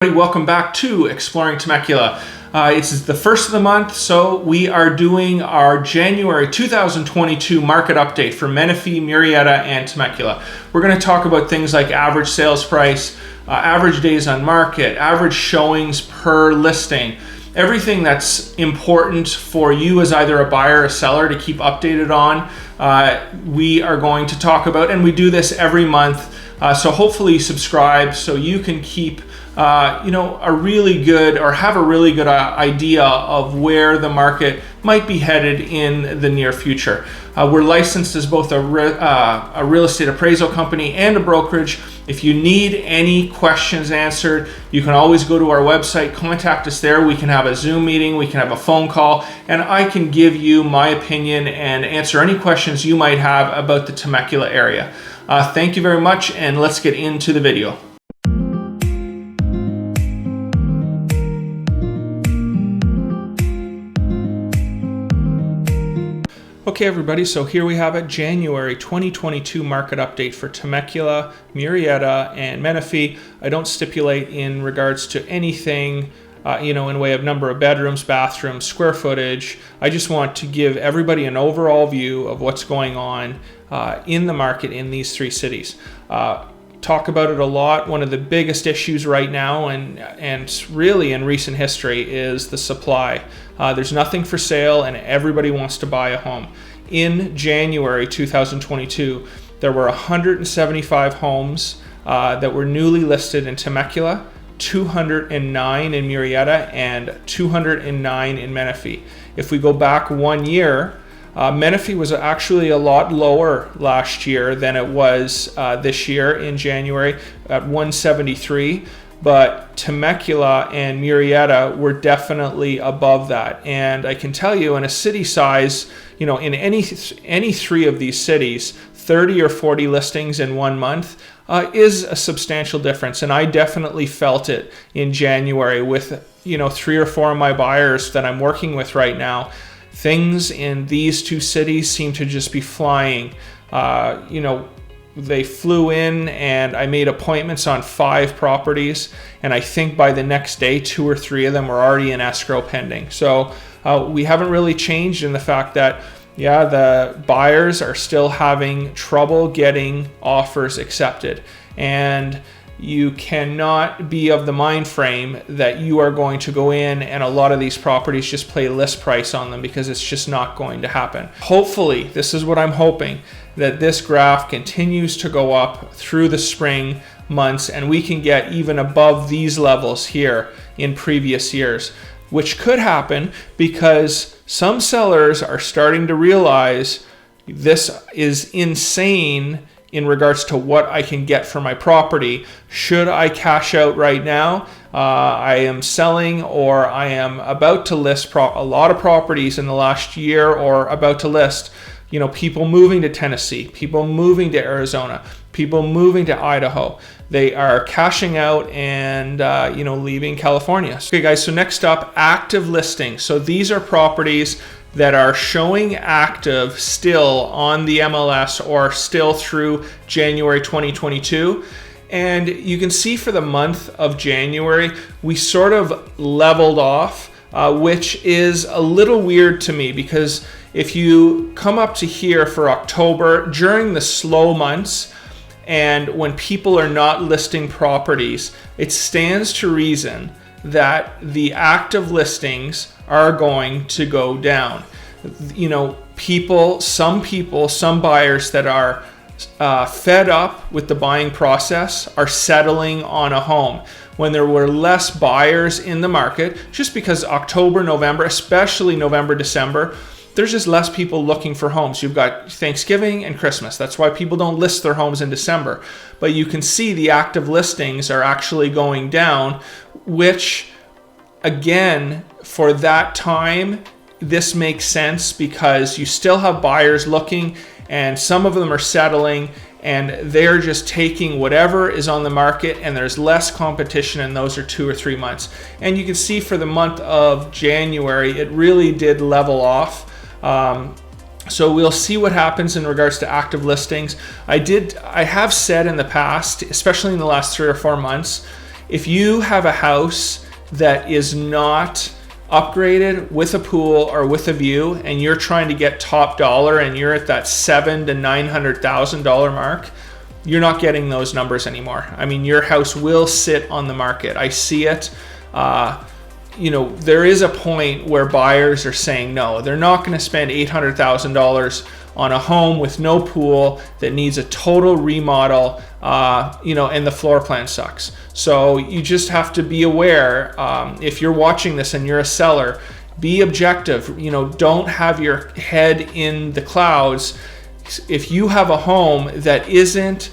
Welcome back to Exploring Temecula. It's the first of the month, so we are doing our January 2022 market update for Menifee, Murrieta, and Temecula. We're going to talk about things like average sales price, average days on market, average showings per listing, everything that's important for you as either a buyer or a seller to keep updated on. We are going to talk about, and we do this every month, so hopefully subscribe so you can keep a really good or have a really good idea of where the market might be headed in the near future. We're licensed as both a real estate appraisal company and a brokerage. If you need any questions answered, you can always go to our website, contact us there. We can have a Zoom meeting, we can have a phone call, and I can give you my opinion and answer any questions you might have about the Temecula area. Thank you very much, and let's get into the video. Okay everybody, so here we have a January 2022 market update for Temecula, Murrieta, and Menifee. I don't stipulate in regards to anything, in way of number of bedrooms, bathrooms, square footage. I just want to give everybody an overall view of what's going on in the market in these three cities. Talk about it a lot. One of the biggest issues right now and really in recent history is the supply. There's nothing for sale and everybody wants to buy a home. In January 2022, there were 175 homes that were newly listed in Temecula, 209 in Murrieta, and 209 in Menifee. If we go back 1 year, Menifee was actually a lot lower last year than it was this year in January at 173, but Temecula and Murrieta were definitely above that. And I can tell you in a city size, in any three of these cities, 30 or 40 listings in 1 month is a substantial difference. And I definitely felt it in January with, 3 or 4 of my buyers that I'm working with right now. Things in these two cities seem to just be flying. They flew in and I made appointments on 5 properties. And I think by the next day, 2 or 3 of them were already in escrow pending. So we haven't really changed in the fact that, the buyers are still having trouble getting offers accepted. And you cannot be of the mind frame that you are going to go in and a lot of these properties just play list price on them, because it's just not going to happen. Hopefully, this is what I'm hoping, that this graph continues to go up through the spring months and we can get even above these levels here in previous years, which could happen because some sellers are starting to realize this is insane in regards to what I can get for my property. Should I cash out right now? I am selling or I am about to list a lot of properties in the last year or about to list. People moving to Tennessee, people moving to Arizona, people moving to Idaho. They are cashing out and, leaving California. Okay guys, so next up, active listings. So these are properties that are showing active still on the MLS or still through January 2022. And you can see for the month of January, we sort of leveled off, which is a little weird to me, because if you come up to here for October, during the slow months, and when people are not listing properties, it stands to reason that the active listings are going to go down. Some buyers that are fed up with the buying process are settling on a home. When there were less buyers in the market, just because October, November, especially November, December, there's just less people looking for homes. You've got Thanksgiving and Christmas. That's why people don't list their homes in December. But you can see the active listings are actually going down, which again, for that time, this makes sense because you still have buyers looking and some of them are settling and they're just taking whatever is on the market, and there's less competition, and those are 2 or 3 months. And you can see for the month of January, it really did level off. So we'll see what happens in regards to active listings. I have said in the past, especially in the last 3 or 4 months, if you have a house that is not upgraded with a pool or with a view, and you're trying to get top dollar and you're at that $700,000 to $900,000 mark, you're not getting those numbers anymore. I mean, your house will sit on the market. I see it. There is a point where buyers are saying no, they're not going to spend $800,000 on a home with no pool that needs a total remodel, and the floor plan sucks. So you just have to be aware, if you're watching this and you're a seller, be objective. Don't have your head in the clouds. If you have a home that isn't,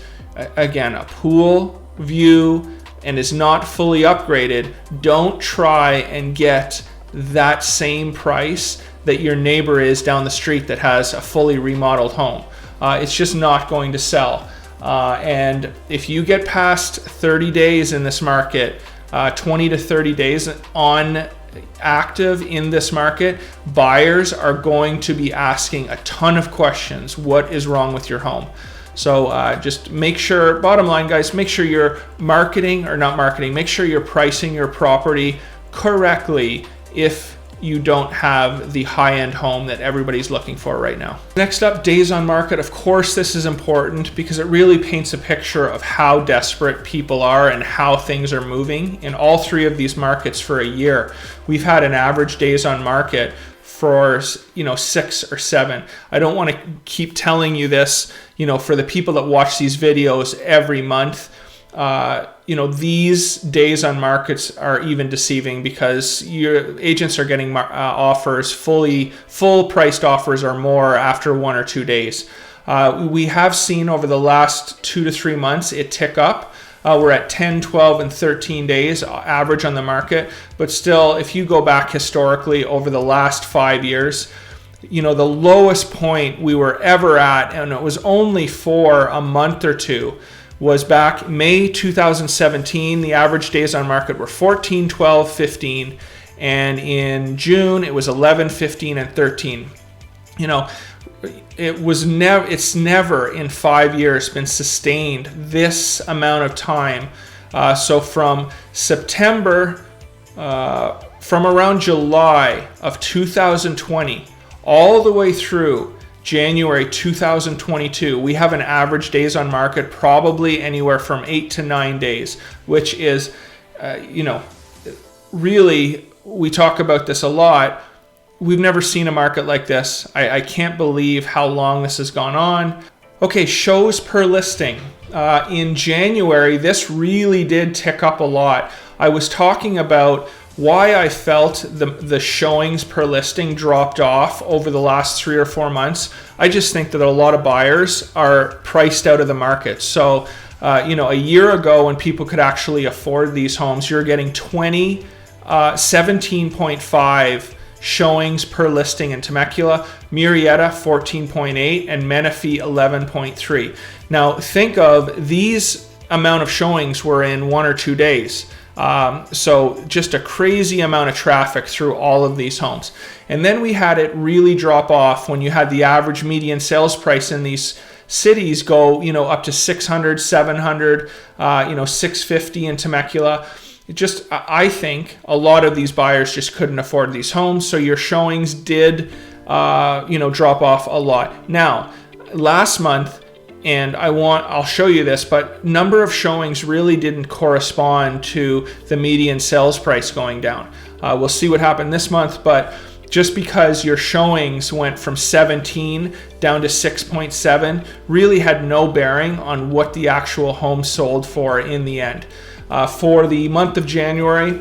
again, a pool, view, and is not fully upgraded, don't try and get that same price that your neighbor is down the street that has a fully remodeled home. It's just not going to sell. And if you get past 30 days in this market, 20 to 30 days on active in this market, buyers are going to be asking a ton of questions. What is wrong with your home? So just make sure, bottom line guys, make sure you're make sure you're pricing your property correctly if you don't have the high-end home that everybody's looking for right now. Next up, days on market. Of course, this is important because it really paints a picture of how desperate people are and how things are moving. In all three of these markets for a year, we've had an average days on market for 6 or 7. I don't want to keep telling you this, for the people that watch these videos every month. These days on markets are even deceiving because your agents are getting offers, full priced offers or more after 1 or 2 days. We have seen over the last 2 to 3 months it tick up. We're at 10, 12, and 13 days average on the market. But still, if you go back historically over the last 5 years, the lowest point we were ever at, and it was only for a month or two, was back May 2017. The average days on market were 14, 12, 15. And in June, it was 11, 15, and 13. It's never in 5 years been sustained this amount of time. So from September, from around July of 2020, all the way through January 2022, we have an average days on market probably anywhere from 8 to 9 days, which is, really, we talk about this a lot. We've never seen a market like this. I can't believe how long this has gone on. Okay, shows per listing. In January, this really did tick up a lot. I was talking about why I felt the showings per listing dropped off over the last 3 or 4 months. I just think that a lot of buyers are priced out of the market. So, a year ago when people could actually afford these homes, you're getting 17.5 showings per listing in Temecula, Murrieta 14.8, and Menifee 11.3. Now think of these amount of showings were in 1 or 2 days. So just a crazy amount of traffic through all of these homes. And then we had it really drop off when you had the average median sales price in these cities go, up to 600, 700, 650 in Temecula. I think a lot of these buyers just couldn't afford these homes. So your showings did, drop off a lot. Now, last month, and I'll show you this, but number of showings really didn't correspond to the median sales price going down. We'll see what happened this month, but just because your showings went from 17 down to 6.7 really had no bearing on what the actual home sold for in the end. For the month of January,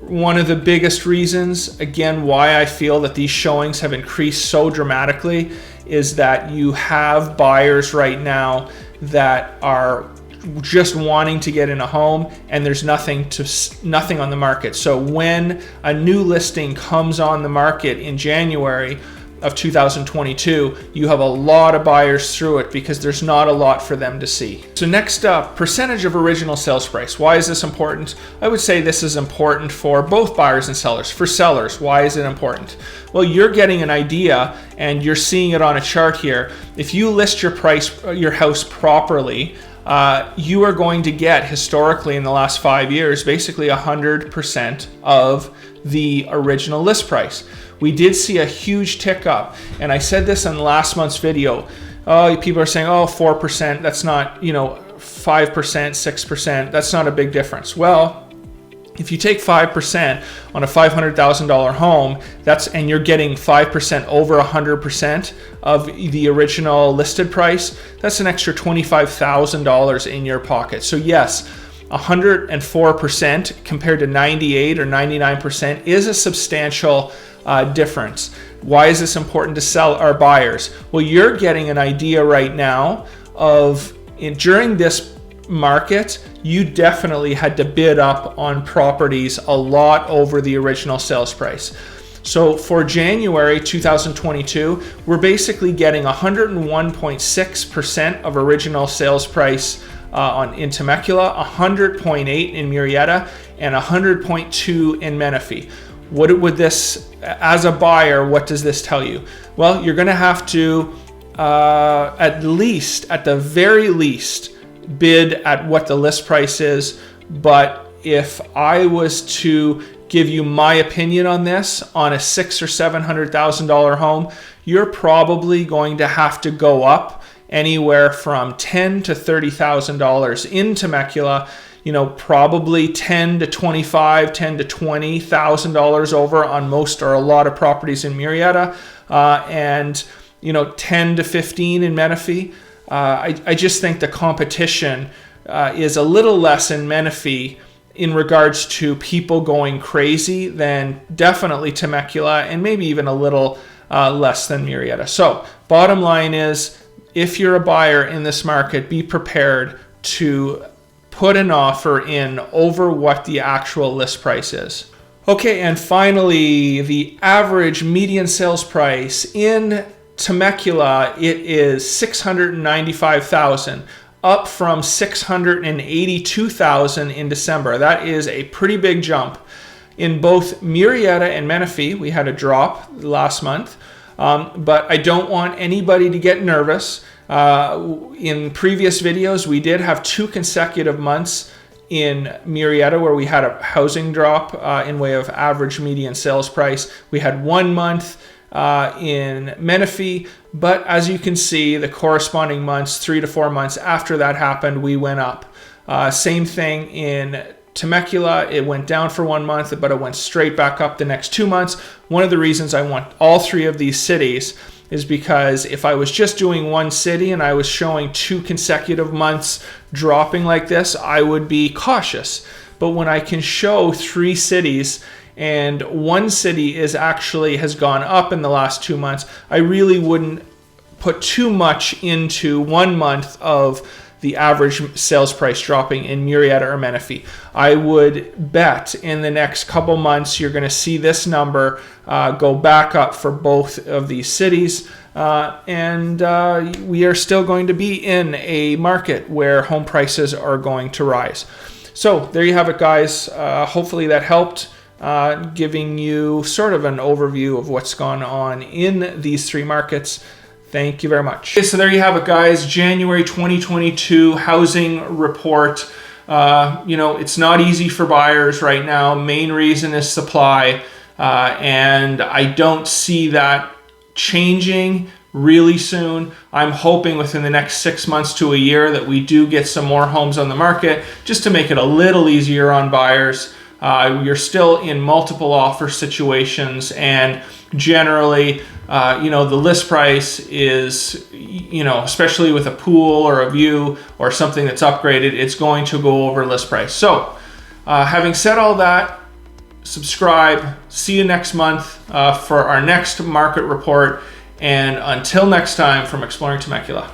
one of the biggest reasons, again, why I feel that these showings have increased so dramatically is that you have buyers right now that are just wanting to get in a home and there's nothing on the market. So when a new listing comes on the market in January of 2022, you have a lot of buyers through it because there's not a lot for them to see. So next up, percentage of original sales price. Why is this important? I would say this is important for both buyers and sellers. For sellers, why is it important? Well, you're getting an idea and you're seeing it on a chart here. If you list your house properly, you are going to get, historically in the last 5 years, basically 100% of the original list price. We did see a huge tick up, and I said this in last month's video. People are saying, 4%, that's not, 5%, 6%, that's not a big difference. Well, if you take 5% on a $500,000 home, and you're getting 5% over 100% of the original listed price, that's an extra $25,000 in your pocket. So yes, 104% compared to 98 or 99% is a substantial difference. Why is this important to sell our buyers? Well, you're getting an idea right now of, during this market, you definitely had to bid up on properties a lot over the original sales price. So for January 2022, we're basically getting 101.6% of original sales price in Temecula, 100.8 in Murrieta, and 100.2 in Menifee. What would this, as a buyer, what does this tell you? Well, you're going to have to at the very least, bid at what the list price is. But if I was to give you my opinion on this, on a $600,000 or $700,000 home, you're probably going to have to go up anywhere from $10,000 to $30,000 in Temecula. Probably $10,000 to $25,000, $10,000 to $20,000 over on most or a lot of properties in Murrieta, and $10,000 to $15,000 in Menifee. I just think the competition is a little less in Menifee in regards to people going crazy than definitely Temecula, and maybe even a little less than Murrieta. So bottom line is, if you're a buyer in this market, be prepared to put an offer in over what the actual list price is. Okay, and finally, the average median sales price in Temecula, it is $695,000, up from $682,000 in December. That is a pretty big jump. In both Murrieta and Menifee, we had a drop last month, but I don't want anybody to get nervous. In previous videos, we did have 2 consecutive months in Murrieta where we had a housing drop in way of average median sales price. We had 1 month in Menifee, but as you can see, the corresponding months, 3 to 4 months after that happened, we went up. Same thing in Temecula. It went down for 1 month, but it went straight back up the next 2 months. One of the reasons I want all 3 of these cities is because if I was just doing one city and I was showing 2 consecutive months dropping like this, I would be cautious. But when I can show 3 cities and 1 city has gone up in the last 2 months, I really wouldn't put too much into 1 month of the average sales price dropping in Murrieta or Menifee. I would bet in the next couple months you're going to see this number go back up for both of these cities, and we are still going to be in a market where home prices are going to rise. So there you have it, guys. Hopefully that helped, giving you sort of an overview of what's gone on in these 3 markets. Thank you very much. Okay, so there you have it, guys. January 2022 housing report. It's not easy for buyers right now. Main reason is supply, and I don't see that changing really soon. I'm hoping within the next 6 months to a year that we do get some more homes on the market, just to make it a little easier on buyers. You're still in multiple offer situations, and generally, the list price is, especially with a pool or a view or something that's upgraded, it's going to go over list price. So, having said all that, subscribe. See you next month for our next market report. And until next time, from Exploring Temecula.